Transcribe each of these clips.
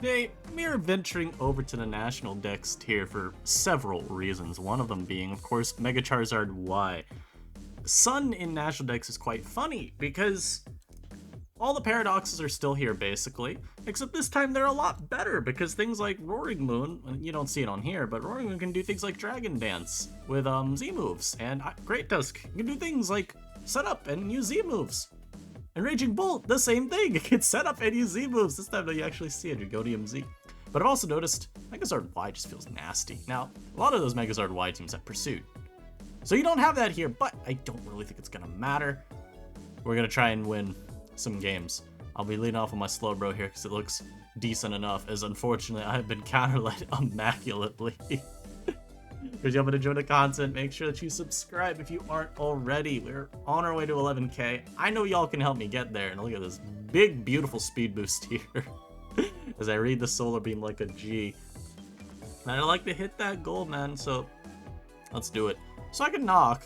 Today, we are venturing over to the National Dex tier for several reasons, one of them being, of course, Mega Charizard Y. Sun in National Dex is quite funny, because all the paradoxes are still here, basically, except this time they're a lot better, because things like Roaring Moon, you don't see it on here, but Roaring Moon can do things like Dragon Dance with Z moves, and Great Tusk can do things like set up and use Z moves. And Raging Bolt, the same thing. It can set up and use Z moves. This time you actually see a Dragonium Z. But I've also noticed Megazord Y just feels nasty. Now, a lot of those Megazord Y teams have Pursuit. So you don't have that here, but I don't really think it's gonna matter. We're gonna try and win some games. I'll be leading off with my slow bro here because it looks decent enough, as unfortunately I have been counterled immaculately. If you happen to enjoy the content, make sure that you subscribe if you aren't already. We're on our way to 11k. I know y'all can help me get there, and look at this big, beautiful speed boost here. As I read the Solar Beam like a G. And I like to hit that goal, man, so let's do it. So I can knock.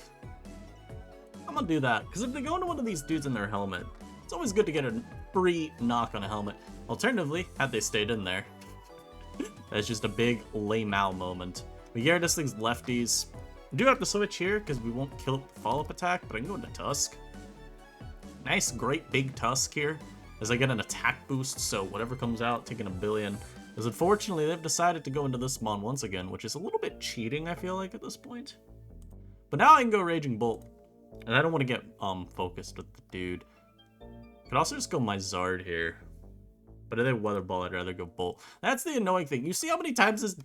I'm gonna do that, because if they go into one of these dudes in their helmet, it's always good to get a free knock on a helmet. Alternatively, had they stayed in there, that's just a big lame-ow moment. We gear this thing's lefties. I do have to switch here because we won't kill it with the follow-up attack, but I can go into Tusk. Nice, great big Tusk here as I get an attack boost, so whatever comes out, taking a billion. As unfortunately, they've decided to go into this mon once again, which is a little bit cheating, I feel like, at this point. But now I can go Raging Bolt, and I don't want to get focused with the dude. Could also just go my Zard here. But if they Weather Ball, I'd rather go Bolt. That's the annoying thing. You see how many times this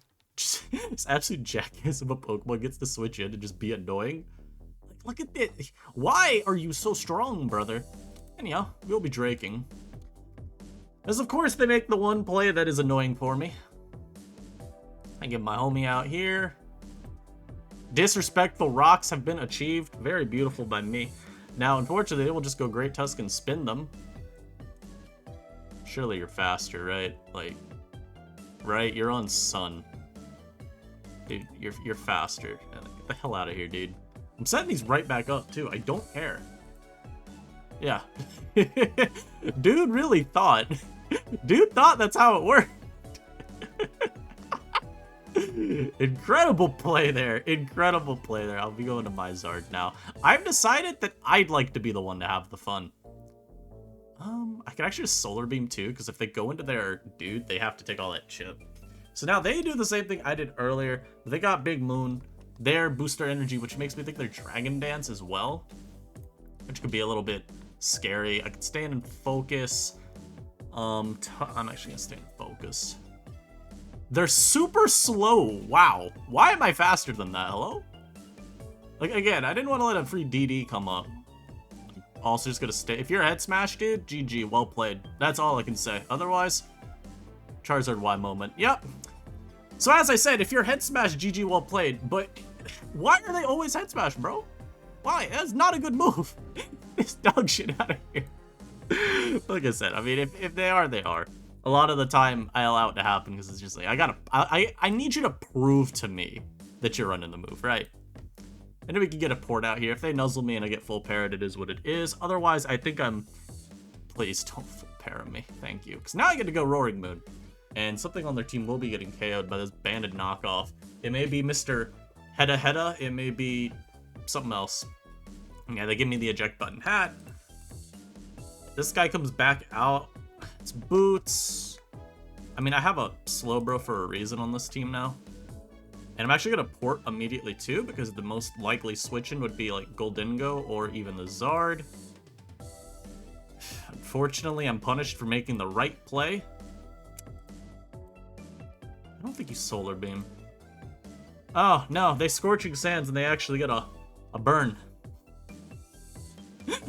absolute jackass of a Pokemon gets to switch in and just be annoying? Like, look at this. Why are you so strong, brother? Anyhow, we'll be draking. As of course they make the one play that is annoying for me. I get my homie out here. Disrespectful rocks have been achieved. Very beautiful by me. Now, unfortunately, they will just go Great Tusk and spin them. Surely you're faster, right? Like, right? You're on Sun. Dude, you're faster. Get the hell out of here, dude. I'm setting these right back up, too. I don't care. Yeah. Dude really thought. Dude thought that's how it worked. Incredible play there. Incredible play there. I'll be going to my Zard now. I've decided that I'd like to be the one to have the fun. I can actually just Solar Beam too, because if they go into their dude, they have to take all that chip. So now they do the same thing I did earlier. They got Big Moon, their booster energy, which makes me think they're Dragon Dance as well, which could be a little bit scary. I could stand and focus. I'm actually gonna stay in focus. They're super slow. Wow. Why am I faster than that? Hello? Like, again, I didn't want to let a free DD come up. Also just gonna stay. If you're a head smash, dude, GG, well played. That's all I can say. Otherwise, Charizard Y moment. Yep. So as I said, if you're head smash, GG, well played. But why are they always head smash, bro? Why? That's not a good move. This dog shit out of here. Like I said, I mean, if they are, they are. A lot of the time, I allow it to happen because it's just like, I need you to prove to me that you're running the move, right? And then we can get a port out here. If they nuzzle me and I get full parrot, it is what it is. Otherwise, I think I'm... Please don't full parrot me. Thank you. Because now I get to go Roaring Moon. And something on their team will be getting KO'd by this banded knockoff. It may be Mr. Heda Heda. It may be something else. Yeah, they give me the eject button hat. This guy comes back out. It's Boots. I mean, I have a Slowbro for a reason on this team now. And I'm actually going to port immediately too, because the most likely switch-in would be like Goldingo or even the Zard. Unfortunately, I'm punished for making the right play. I don't think he's Solar Beam. Oh, no, they Scorching Sands and they actually get a burn.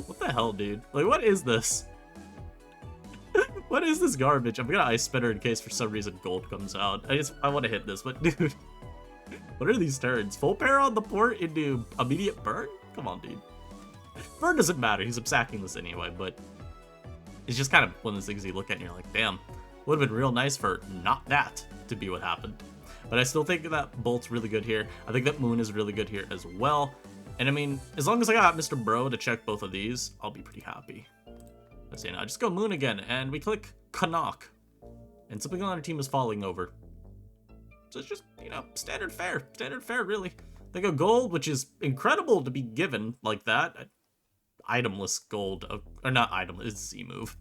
What the hell, dude? Like, what is this? What is this garbage? I'm gonna Ice Spitter in case for some reason gold comes out. I want to hit this, but dude. What are these turns? Full pair on the port into immediate burn? Come on, dude. Burn doesn't matter. He's sacking this anyway, but it's just kind of one of those things you look at and you're like, damn, would have been real nice for not that to be what happened. But I still think that Bolt's really good here. I think that Moon is really good here as well. And I mean, as long as I got Mr. Bro to check both of these, I'll be pretty happy. Let's see now, just go Moon again, and we click Canuck. and something on our team is falling over. So it's just, you know, standard fare. Standard fare, really. They go gold, which is incredible to be given like that. Itemless gold. Or not itemless, it's Z move.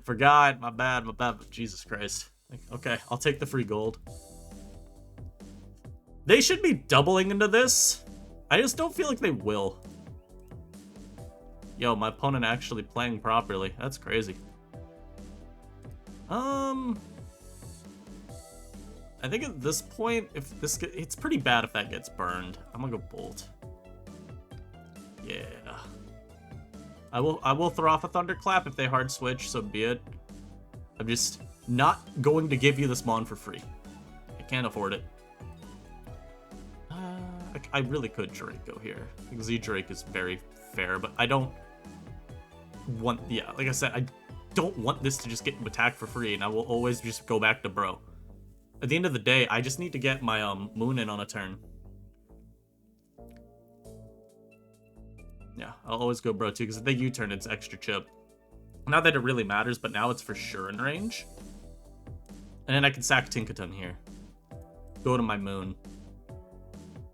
Forgot, my bad, Jesus Christ. Okay, I'll take the free gold. They should be doubling into this. I just don't feel like they will. Yo, my opponent actually playing properly. That's crazy. I think at this point, if this it's pretty bad if that gets burned. I'm gonna go bolt. Yeah. I will throw off a thunderclap if they hard switch, so be it. I'm just not going to give you this mon for free. I can't afford it. I really could Draco here. I think Z Drake is very fair, but I don't want, yeah, like I said, I don't want this to just get attacked for free, and I will always just go back to bro. At the end of the day, I just need to get my moon in on a turn. Yeah, I'll always go bro too, because if they U-turn, it's extra chip. Not that it really matters, but now it's for sure in range. And then I can sack Tinkaton here. Go to my moon.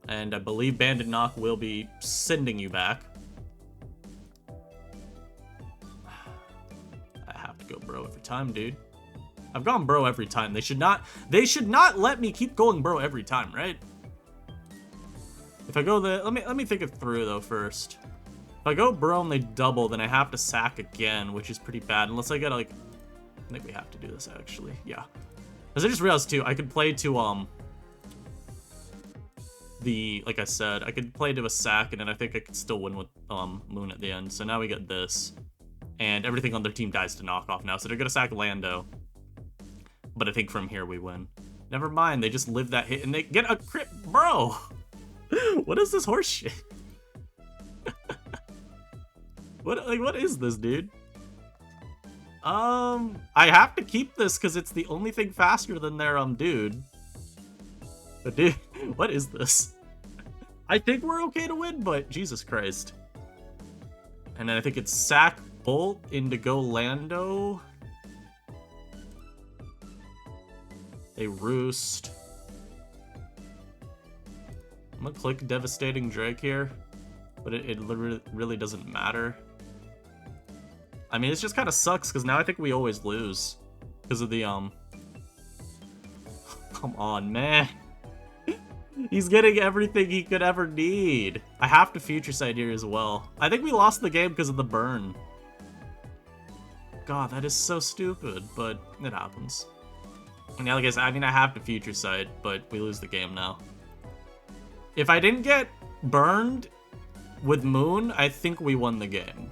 And I believe Bandit Knock will be sending you back. I have to go bro every time, dude. I've gone bro every time. They should not let me keep going bro every time, right? If I go the, let me think it through though first. If I go bro and they double, then I have to sack again, which is pretty bad. Unless I get like, I think we have to do this actually. Yeah. Because I just realized too, I could play to like I said, I could play to a sack, and then I think I could still win with moon at the end. So now we get this, and everything on their team dies to knock off now. So they're gonna sack Lando, but I think from here we win. Never mind, they just live that hit and they get a crit, bro. What is this horse shit? What is this, dude? I have to keep this because it's the only thing faster than their dude. But dude, what is this? I think we're okay to win, but Jesus Christ. And then I think it's sack bolt, Indigo Lando. They roost. I'm gonna click Devastating Drake here, but it really doesn't matter. I mean, it just kind of sucks because now I think we always lose because of the Come on, man. He's getting everything he could ever need. I have to Future Sight here as well. I think we lost the game because of the burn. God, that is so stupid, but it happens. And like I said, I mean, I have to Future Sight, but we lose the game now. If I didn't get burned with Moon, I think we won the game.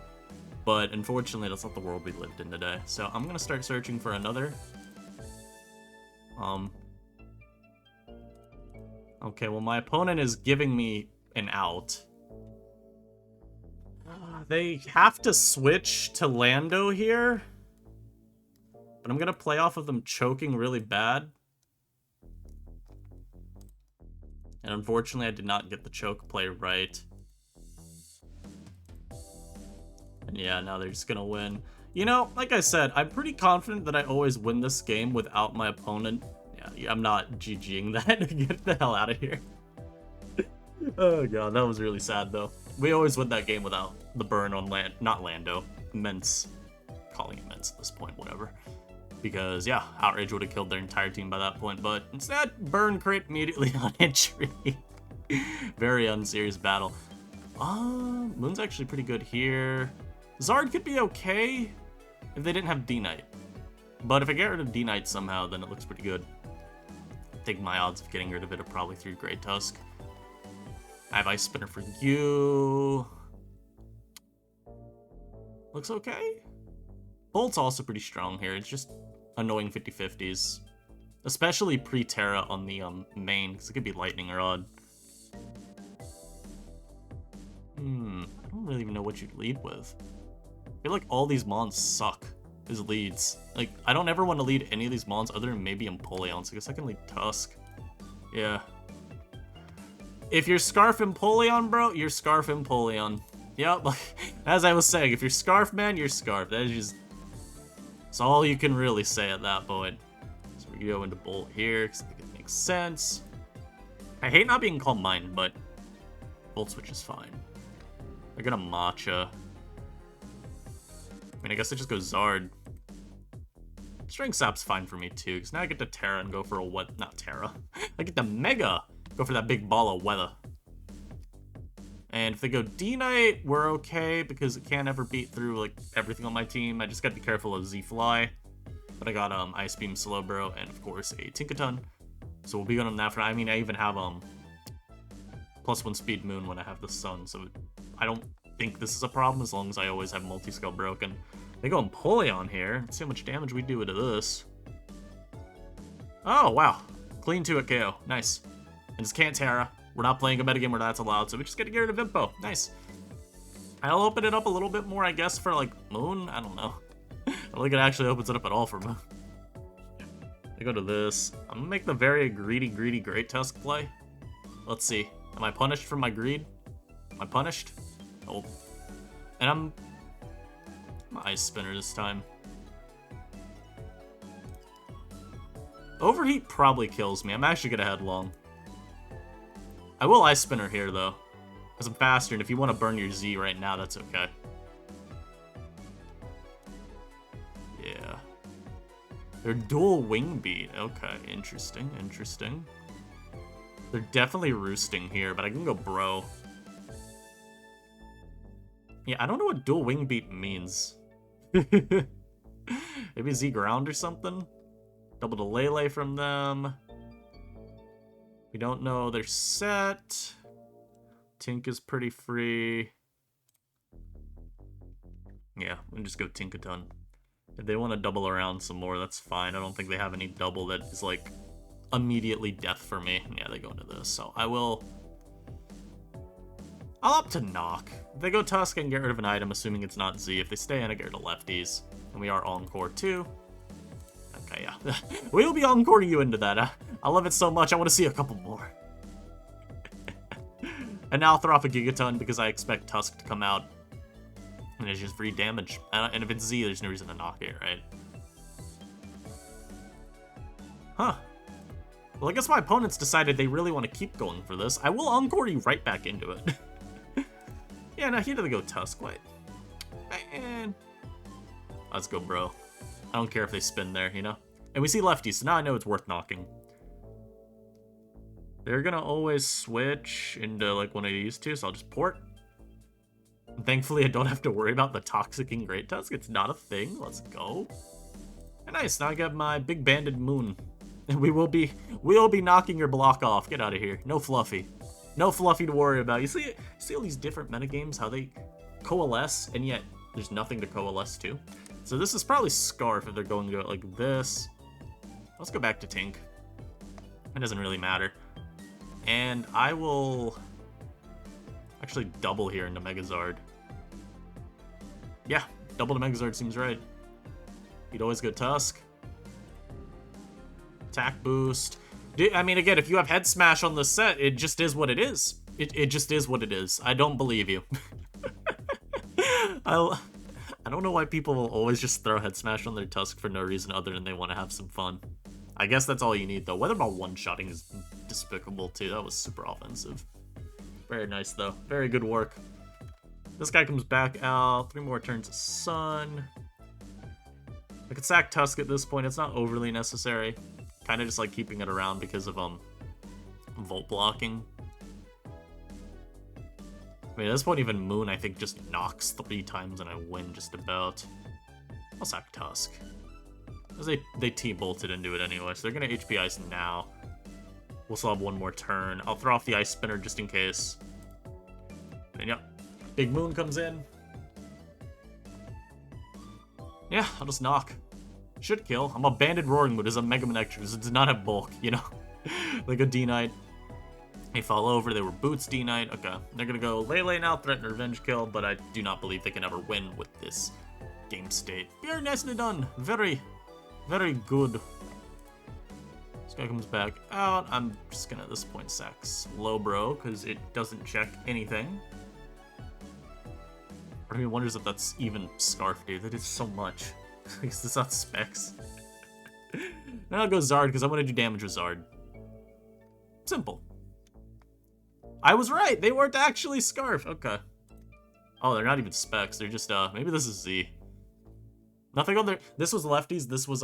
But unfortunately, that's not the world we lived in today. So I'm gonna start searching for another. Okay, well, my opponent is giving me an out. They have to switch to Lando here. But I'm gonna play off of them choking really bad. And unfortunately, I did not get the choke play right. And yeah, now they're just gonna win. You know, like I said, I'm pretty confident that I always win this game without my opponent. Yeah, I'm not GGing that. Get the hell out of here. Oh god, that was really sad though. We always win that game without the burn on not Lando. Mence. Calling it Mence at this point, whatever. Because, yeah, Outrage would have killed their entire team by that point, but instead, burn crit immediately on entry. Very unserious battle. Moon's actually pretty good here. Zard could be okay if they didn't have D-Knight. But if I get rid of D-Knight somehow, then it looks pretty good. I think my odds of getting rid of it are probably through Great Tusk. I have Ice Spinner for you. Looks okay. Bolt's also pretty strong here. It's just annoying 50-50s. Especially pre-Terra on the main, because it could be Lightning Rod. I don't really even know what you'd lead with. I feel like all these mons suck as leads. Like, I don't ever want to lead any of these mons other than maybe Empoleon, so I guess I can lead Tusk. Yeah. If you're Scarf Empoleon, bro, you're Scarf Empoleon. Yep, like, as I was saying, if you're Scarf, man, you're Scarf. That is just... That's all you can really say at that point. You go into Bolt here, because I think it makes sense. I hate not being called mine, but Volt Switch is fine. They're gonna Matcha. I mean, I guess I just go Zard. Strength Sap's fine for me, too, because now I get to Terra and go for a what? Not Terra. I get to Mega! Go for that big ball of weather. And if they go D-Knight, we're okay, because it can't ever beat through, like, everything on my team. I just gotta be careful of Z-Fly. But I got, Ice Beam Slowbro, and, of course, a Tinkaton. So we'll be on that for... I mean, I even have, +1 Speed Moon when I have the Sun, so I don't think this is a problem, as long as I always have Multi-Scale broken. They go Empoleon here. Let's see how much damage we do to this. Oh, wow. Clean 2 at KO. Nice. And it's can't Terra. We're not playing a metagame where that's allowed, so we just get to get rid of Impo. Nice. I'll open it up a little bit more, I guess, for, like, Moon? I don't know. I don't think it actually opens it up at all for Moon. I go to this. I'm gonna make the very greedy Great Tusk play. Let's see. Am I punished for my greed? Am I punished? Oh. And I'm Ice Spinner this time. Overheat probably kills me. I'm actually gonna headlong. I will Ice Spinner here, though. Because I'm faster, and if you want to burn your Z right now, that's okay. Yeah. They're dual Wing Beat. Okay, interesting, interesting. They're definitely roosting here, but I can go Bro. Yeah, I don't know what dual Wing Beat means. Maybe Z Ground or something? Double to Lele from them. We don't know their set. Tink is pretty free. Yeah, we can just go Tinkaton. If they want to double around some more, that's fine. I don't think they have any double that is, like, immediately death for me. Yeah, they go into this, so I'll opt to Knock. If they go Tusk, I can get rid of an item, assuming it's not Z. If they stay in, I get rid of Lefties. And we are Encore too. Okay, yeah. We'll be Encoring you into that. I love it so much, I want to see a couple more. And now I'll throw off a Gigaton because I expect Tusk to come out. And it's just free damage. And if it's Z, there's no reason to knock it, right? Huh. Well, I guess my opponents decided they really want to keep going for this. I will Encore you right back into it. Yeah, no, here they go Tusk. What? Man. Let's go, bro. I don't care if they spin there, you know? And we see lefties, so now I know it's worth knocking. They're gonna always switch into, like, one of these two, so I'll just port. And thankfully, I don't have to worry about the Toxicking Great Tusk. It's not a thing. Let's go. And nice, now I got my big banded Moon. And we'll be knocking your block off. Get out of here. No Fluffy. No Fluffy to worry about. You see all these different metagames, how they coalesce, and yet there's nothing to coalesce to. So this is probably Scarf if they're going to go like this. Let's go back to Tink. It doesn't really matter. And I will actually double here into Megazard. Yeah, double to Megazard seems right. You'd always go Tusk. Attack boost. I mean, again, if you have Head Smash on the set, it just is what it is. It just is what it is. I don't believe you. I don't know why people will always just throw Head Smash on their Tusk for no reason other than they want to have some fun. I guess that's all you need, though. Weather Ball one-shotting is despicable, too. That was super offensive. Very nice, though. Very good work. This guy comes back out. 3 more turns of Sun. I could sack Tusk at this point. It's not overly necessary. Kind of just like keeping it around because of Volt blocking. I mean, at this point, even Moon, I think, just knocks 3 times and I win just about. I'll sack Tusk. Because they T-bolted into it anyway, so they're going to HP Ice now. We'll still have 1 more turn. I'll throw off the Ice Spinner just in case. And yeah, Big Moon comes in. Yeah, I'll just knock. Should kill. I'm a Banded Roaring Mood as a Mega Man Extra because it does not have bulk, you know? Like a D-Knight. They fall over, they were Boots D-Knight. Okay, they're gonna go Lele now, threaten Revenge Kill, but I do not believe they can ever win with this game state. Very nicely done. Very, very good. This guy comes back out. I'm just gonna at this point sack Slowbro because it doesn't check anything. Part of me wonders if that's even Scarf, dude. That is so much. Is this not Specs? Now I'll go Zard because I want to do damage with Zard. Simple. I was right. They weren't actually Scarf. Okay. Oh, they're not even specs. They're just, maybe this is Z. Nothing on there. This was lefties. This was,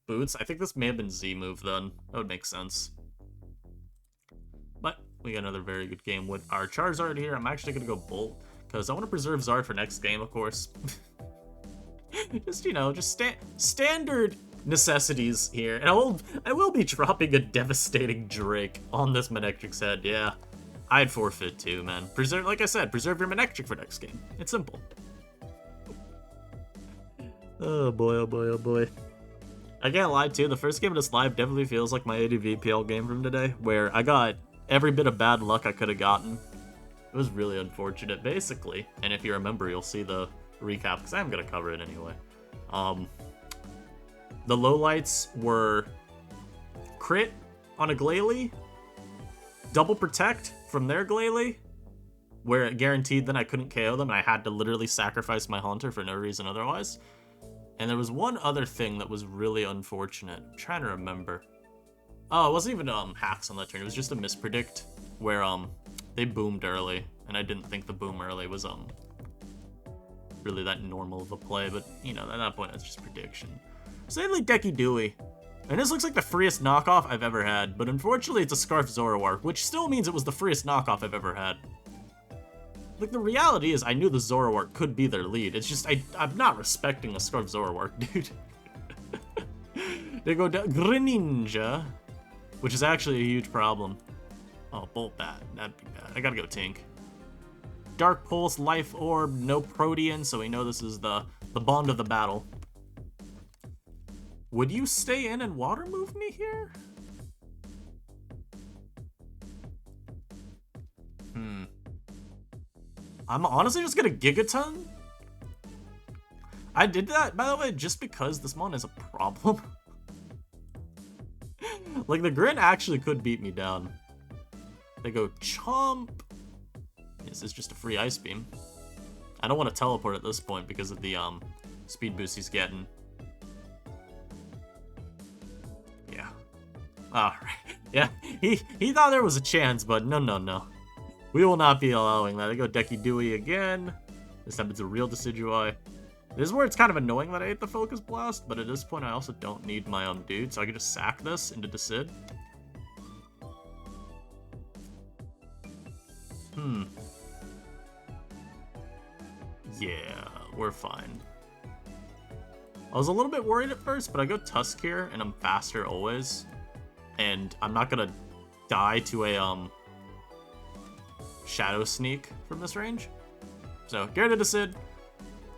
boots. I think this may have been Z move then. That would make sense. But we got another very good game with our Charizard here. I'm actually going to go Bolt because I want to preserve Zard for next game, of course. Just, you know, just standard necessities here. And I will be dropping a devastating Drake on this Manectric's head. Yeah, I'd forfeit too, man. Preserve, like I said, preserve your Manectric for next game. It's simple. Oh boy, oh boy, oh boy. I can't lie too, the first game of this live definitely feels like my ADVPL game from today, where I got every bit of bad luck I could have gotten. It was really unfortunate, basically. And if you remember, you'll see the recap, because I'm going to cover it anyway. The lowlights were crit on a Glalie, double protect from their Glalie, where it guaranteed that I couldn't KO them, and I had to literally sacrifice my Haunter for no reason otherwise. And there was one other thing that was really unfortunate. I'm trying to remember. Oh, it wasn't even hacks on that turn. It was just a mispredict where they boomed early, and I didn't think the boom early was really that normal of a play, but you know, at that point it's just prediction. Sadly, Decky Dewey. And this looks like the freest knockoff I've ever had, but unfortunately it's a Scarf Zoroark, which still means it was the freest knockoff I've ever had. Like, the reality is I knew the Zoroark could be their lead. It's just, I'm not respecting the Scarf Zoroark, dude. They go down Greninja, which is actually a huge problem. Oh, Bolt Bat. That'd be bad. I gotta go Tink. Dark Pulse, Life Orb, no Protean, so we know this is the bond of the battle. Would you stay in and water move me here? I'm honestly just gonna Gigaton. I did that, by the way, just because this mon is a problem. Like, the Grin actually could beat me down. They go Chomp. This is just a free Ice Beam. I don't want to teleport at this point because of the speed boost he's getting. Yeah. Alright. Yeah, he thought there was a chance, but no. We will not be allowing that. I go Decky Dewey again. This time it's a real Decidueye. This is where it's kind of annoying that I ate the Focus Blast, but at this point I also don't need my dude, so I can just sack this into Decid. Yeah, we're fine. I was a little bit worried at first, but I go Tusk here, and I'm faster always. And I'm not gonna die to a, Shadow Sneak from this range. So, get rid of Decid.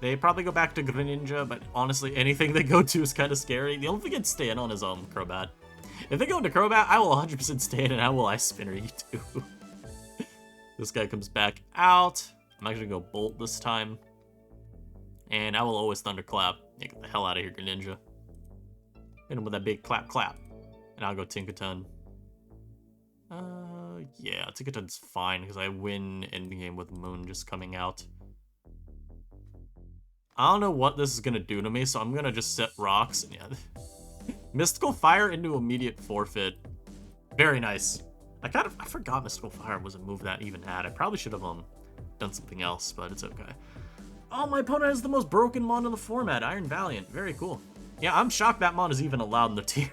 They probably go back to Greninja, but honestly, anything they go to is kind of scary. The only thing I'd stay in on is, Crobat. If they go into Crobat, I will 100% stay in, and I will Ice Spinner you too. This guy comes back out. I'm actually gonna go Bolt this time. And I will always Thunderclap. Yeah, get the hell out of here, Greninja. Hit him with that big clap. And I'll go Tinkaton. Yeah, Tinkaton's fine, because I win endgame with Moon just coming out. I don't know what this is gonna do to me, so I'm gonna just set rocks. And yeah. Mystical Fire into immediate forfeit. Very nice. I forgot Mystical Fire was a move that even had. I probably should have done something else, but it's okay. Oh, my opponent has the most broken mon in the format, Iron Valiant. Very cool. Yeah, I'm shocked that mon is even allowed in the tier.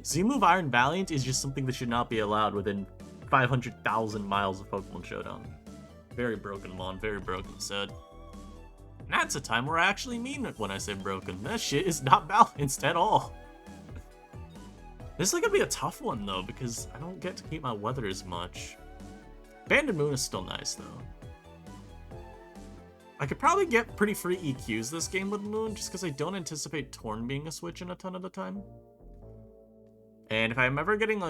Z-move Iron Valiant is just something that should not be allowed within 500,000 miles of Pokemon Showdown. Very broken mon, very broken set. And that's a time where I actually mean it when I say broken. That shit is not balanced at all. This is gonna be a tough one though, because I don't get to keep my weather as much. Banded Moon is still nice though. I could probably get pretty free EQs this game with Moon, just because I don't anticipate Torn being a switch in a ton of the time. And if I'm ever getting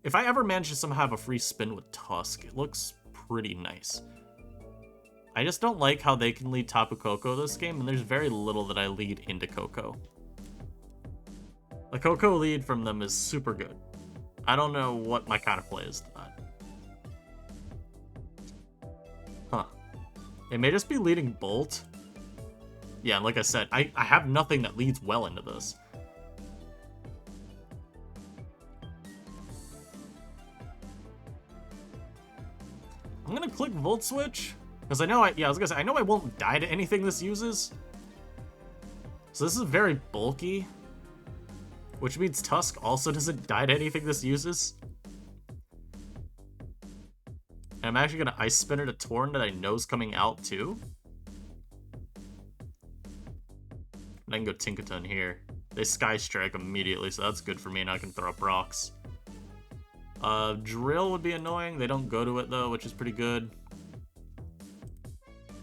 if I ever manage to somehow have a free spin with Tusk, it looks pretty nice. I just don't like how they can lead Tapu Koko this game, and there's very little that I lead into Koko. The Koko lead from them is super good. I don't know what my kind of play is to that. Huh. It may just be leading Bolt. Yeah, like I said, I have nothing that leads well into this. I'm gonna click Volt Switch, because I know I was gonna say, I know I won't die to anything this uses. So this is very bulky, which means Tusk also doesn't die to anything this uses. And I'm actually gonna Ice Spinner to Torn that I know is coming out too. And I can go Tinkaton here. They Sky Strike immediately, so that's good for me, and I can throw up rocks. Drill would be annoying. They don't go to it though, which is pretty good.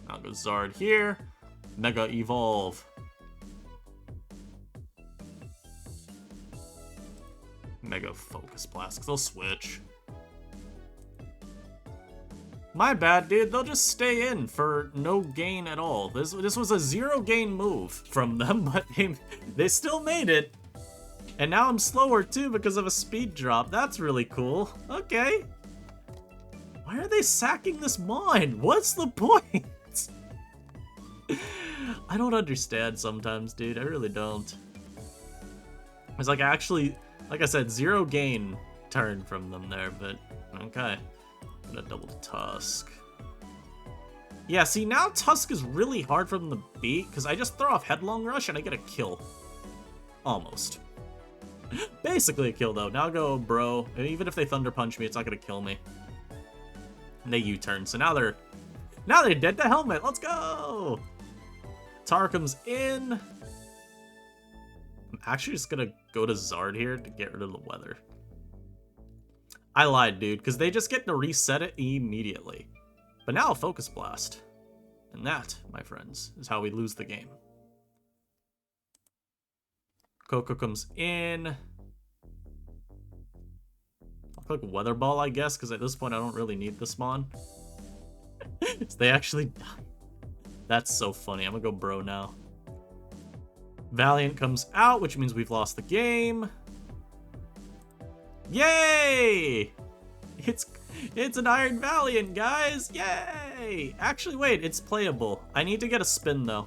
I'll go Zard here. Mega Evolve. Mega Focus Blast, because they'll switch. My bad, dude. They'll just stay in for no gain at all. This was a 0 gain move from them, but they still made it. And now I'm slower too because of a speed drop. That's really cool. Okay. Why are they sacking this Mon? What's the point? I don't understand sometimes, dude. I really don't. It's like actually, like I said, 0 gain turn from them there, but okay. I'm gonna double Tusk. Yeah, see, now Tusk is really hard for them to beat, because I just throw off Headlong Rush and I get a kill. Almost. Basically a kill, though. Now go, bro. And even if they Thunder Punch me, it's not gonna kill me. And they U-turn, so now they're dead to Helmet. Let's go! Tar comes in. I'm actually just gonna go to Zard here to get rid of the weather. I lied, dude, because they just get to reset it immediately. But now a Focus Blast. And that, my friends, is how we lose the game. Coco comes in. I'll click Weather Ball, I guess, because at this point I don't really need this Mon. So they actually die. That's so funny. I'm gonna go bro now. Valiant comes out, which means we've lost the game. Yay! It's an Iron Valiant, guys! Yay! Actually, wait, it's playable. I need to get a spin, though.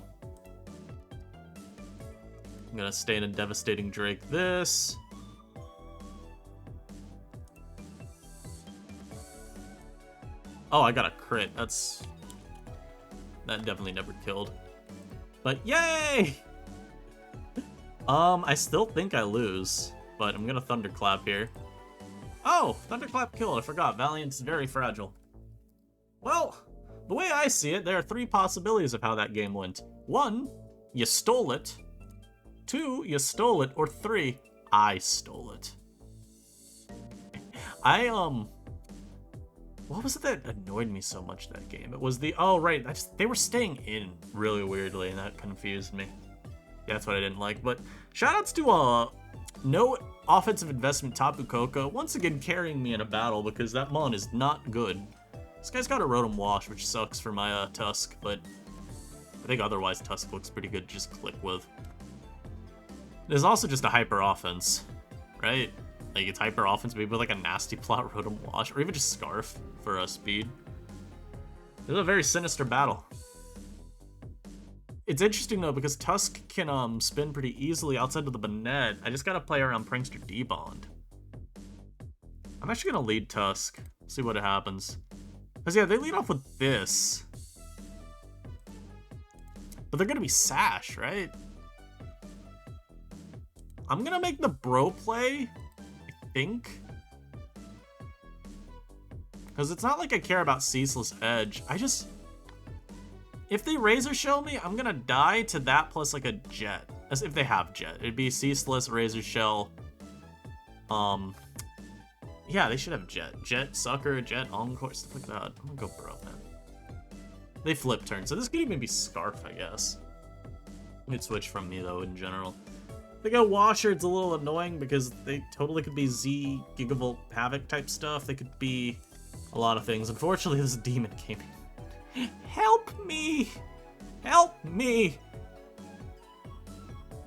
I'm gonna stay in a Devastating Drake this. Oh, I got a crit. That definitely never killed. But yay! I still think I lose, but I'm gonna Thunderclap here. Oh, Thunderclap killed. I forgot. Valiant's very fragile. Well, the way I see it, there are 3 possibilities of how that game went. 1, you stole it. 2, you stole it. Or 3, I stole it. What was it that annoyed me so much that game? It was the... Oh, right. They were staying in really weirdly, and that confused me. Yeah, that's what I didn't like. But shoutouts to no offensive investment Tapu Koko, once again carrying me in a battle because that Mon is not good. This guy's got a Rotom Wash, which sucks for my Tusk, but I think otherwise Tusk looks pretty good to just click with. There's also just a hyper offense, right? Like it's hyper offense, maybe with like a nasty plot Rotom Wash, or even just Scarf for speed. This is a very sinister battle. It's interesting though because Tusk can spin pretty easily outside of the Banette. I just gotta play around Prankster D-Bond. I'm actually gonna lead Tusk, see what happens. Cause yeah, they lead off with this, but they're gonna be Sash, right? I'm gonna make the bro play, I think. Cause it's not like I care about Ceaseless Edge. If they Razor Shell me, I'm gonna die to that plus like a Jet. As if they have Jet. It'd be Ceaseless, Razor Shell. Yeah, they should have Jet. Jet, Sucker, Jet, Encore, stuff like that. I'm gonna go bro, man. They flip turn, so this could even be Scarf, I guess. It'd switch from me though in general. They go Washer, it's a little annoying because they totally could be Z, Gigavolt, Havoc type stuff. They could be a lot of things. Unfortunately, this Demon came in. Help me! Help me!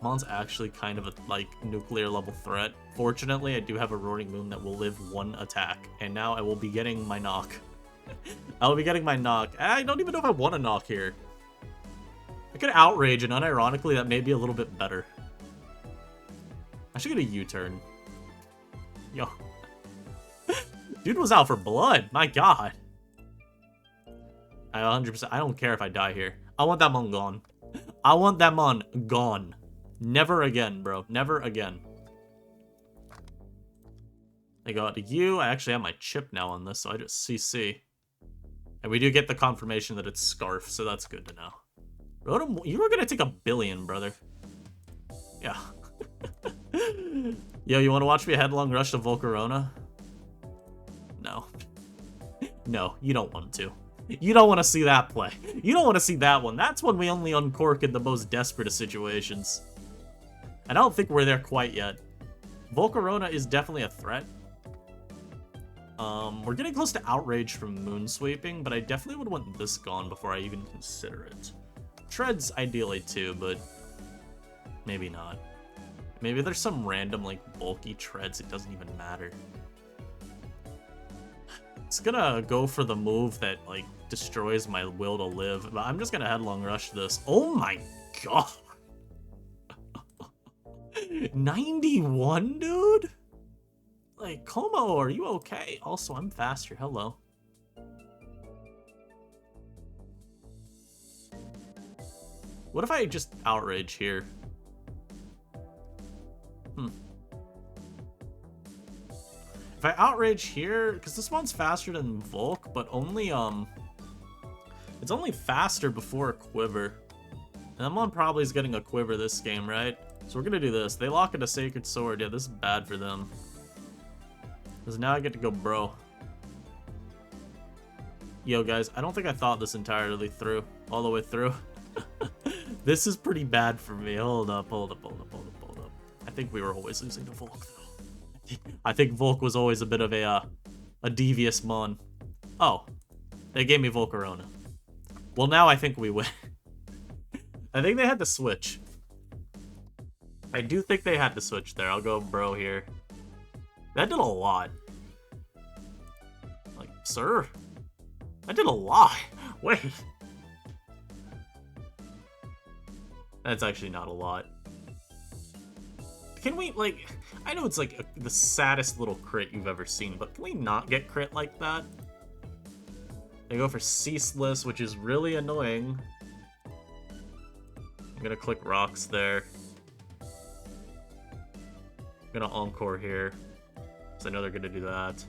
Mon's actually kind of a, like, nuclear level threat. Fortunately, I do have a Roaring Moon that will live 1 attack, and now I will be getting my knock. I will be getting my knock. I don't even know if I want to knock here. I could Outrage, and unironically, that may be a little bit better. I should get a U-turn. Yo. Dude was out for blood, my god. I 100%. I don't care if I die here. I want that mon gone. I want that mon gone. Never again, bro. Never again. I got you. I actually have my chip now on this, so I just CC. And we do get the confirmation that it's Scarf, so that's good to know. Rotom, you were gonna take a billion, brother. Yeah. Yo, you wanna watch me headlong rush to Volcarona? No. No, you don't want to. You don't want to see that play. You don't want to see that one. That's when we only uncork in the most desperate of situations. And I don't think we're there quite yet. Volcarona is definitely a threat. We're getting close to Outrage from Moonsweeping, but I definitely would want this gone before I even consider it. Treads ideally too, but maybe not. Maybe there's some random, like, bulky treads. It doesn't even matter. It's gonna go for the move that, like, destroys my will to live, but I'm just gonna headlong rush this. Oh my god! 91, dude? Like, Como, are you okay? Also, I'm faster. Hello. What if I just Outrage here? If I Outrage here, because this one's faster than Volk, but only, it's only faster before a Quiver. And that one probably is getting a Quiver this game, right? So we're gonna do this. They lock into Sacred Sword. Yeah, this is bad for them. Because now I get to go bro. Yo, guys, I don't think I thought this entirely through. All the way through. This is pretty bad for me. Hold up. I think we were always losing to Volk, though. I think Volk was always a bit of a devious mon. Oh. They gave me Volcarona. Well, now I think we win. I think they had to switch. I do think they had to switch there. I'll go bro here. That did a lot. Like, sir? That did a lot. Wait. That's actually not a lot. Can we, like... I know it's, like, the saddest little crit you've ever seen, but can we not get crit like that? They go for Ceaseless, which is really annoying. I'm gonna click Rocks there. I'm gonna Encore here. I know they're gonna do that.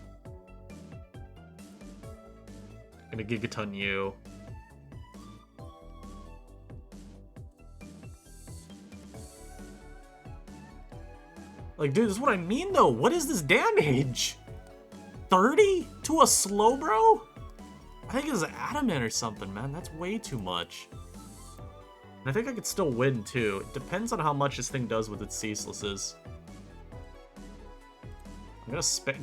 I'm gonna Gigaton you. Like, dude, this is what I mean, though. What is this damage? 30 to a Slowbro? I think it's Adamant or something, man. That's way too much. And I think I could still win, too. It depends on how much this thing does with its Ceaselesses. I'm gonna spam...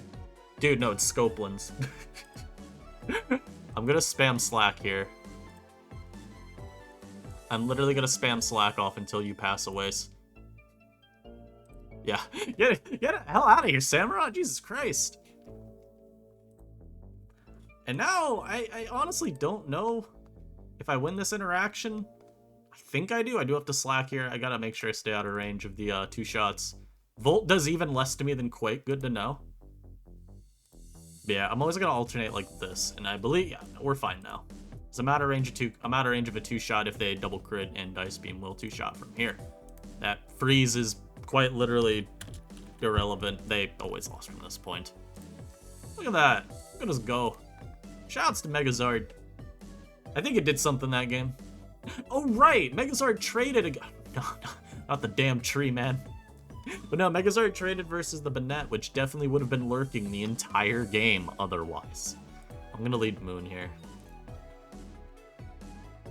Dude, no, it's Scopelands. I'm gonna spam Slack here. I'm literally gonna spam Slack off until you pass away. Yeah. Get the hell out of here, Samurai! Jesus Christ! And now, I honestly don't know if I win this interaction. I think I do. I do have to Slack here. I gotta make sure I stay out of range of the 2 shots. Volt does even less to me than Quake. Good to know. But yeah, I'm always gonna alternate like this, and I believe we're fine now. It's I'm out of range of a 2 shot if they double crit and Dice Beam will 2 shot from here. That freeze is quite literally irrelevant. They always lost from this point. Look at that. Look at us go. Shouts to Megazord. I think it did something that game. Oh right, Megazord traded again. No, not the damn tree, man. But no, Megazord traded versus the Banette, which definitely would have been lurking the entire game otherwise. I'm gonna lead Moon here.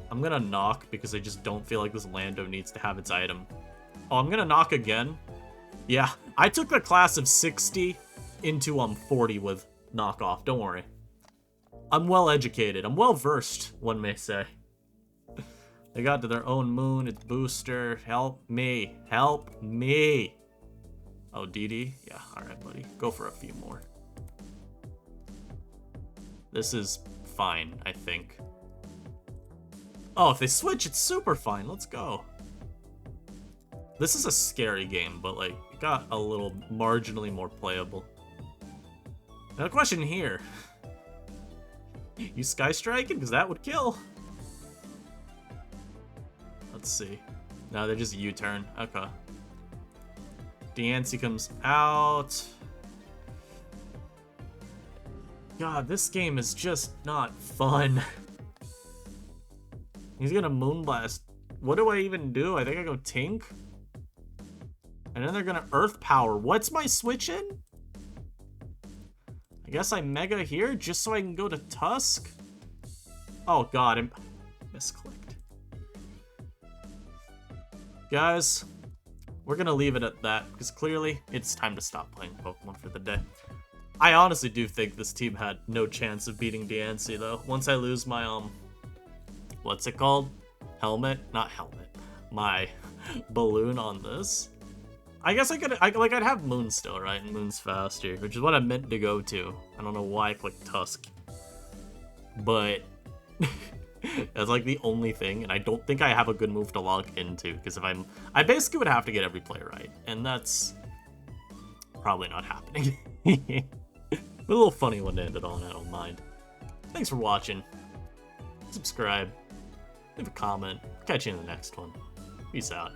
I'm gonna knock because I just don't feel like this Lando needs to have its item. Oh, I'm gonna knock again. Yeah, I took the class of 60 into 40 with knockoff, don't worry. I'm well educated, I'm well versed, one may say. They got to their own moon, it's booster, help me, help me. Oh, DD? Yeah, alright, buddy. Go for a few more. This is fine, I think. Oh, if they switch, it's super fine. Let's go. This is a scary game, but, like, it got a little marginally more playable. Now, the question here. You Sky Striking? Because that would kill. Let's see. No, they're just U-turn. Okay. Diancie comes out. God, this game is just not fun. He's gonna Moonblast. What do I even do? I think I go Tink. And then they're gonna Earth Power. What's my switch in? I guess I Mega here just so I can go to Tusk? Oh god, I misclicked. Guys, we're gonna leave it at that, because clearly it's time to stop playing Pokemon for the day. I honestly do think this team had no chance of beating Diancie, though. Once I lose my, what's it called? Helmet? Not helmet. My balloon on this. I guess I'd have Moon still, right? And Moon's faster, which is what I meant to go to. I don't know why I clicked Tusk. But that's like the only thing, and I don't think I have a good move to log into, because if I basically would have to get every play right, and that's probably not happening. A little funny one to end it on, I don't mind. Thanks for watching. Subscribe. Leave a comment. Catch you in the next one. Peace out.